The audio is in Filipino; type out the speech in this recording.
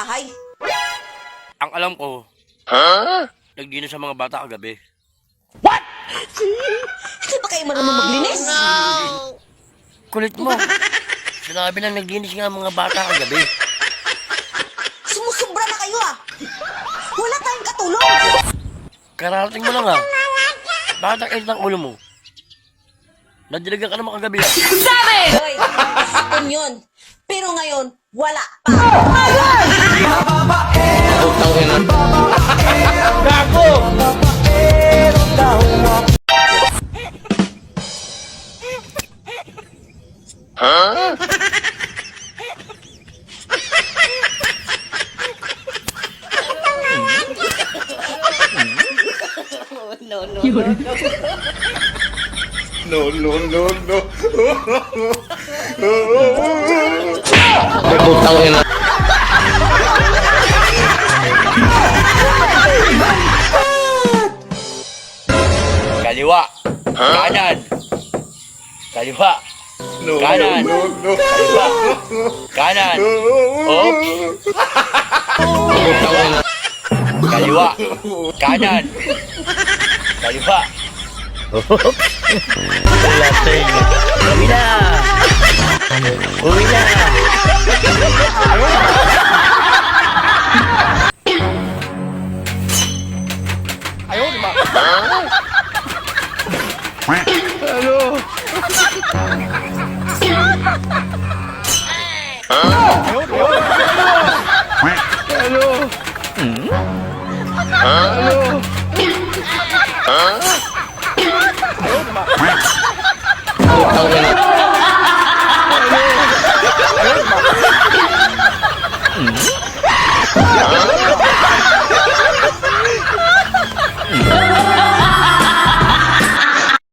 bahay? Ang alam ko, nagdinos sa mga bata kagabi. Hindi ba kayo marunong maglinis? Kulit mo. Sinabi lang naglinis nga ang mga bata kagabi. Sumusubra na kayo ah! Wala tayong katulong! Kararating mo lang ha. Bakit ang init ng ulo mo? Nadiligan ka naman kagabi ha. Hoy! Hapon yun! Pero ngayon, wala pa! Gago! No, no, no, no. Putang ina. Kaliwa. Kanan. Kaliwa. No, Kanan. no, no, Kaliwa. Kanan. Oops. Putang ina. Kaliwa. Kanan. Kaliwa. Oops. Lasing. Uwi na. Uwi na. Ayaw, di ba? Ano? Ayaw, di ba? Ano? Ano?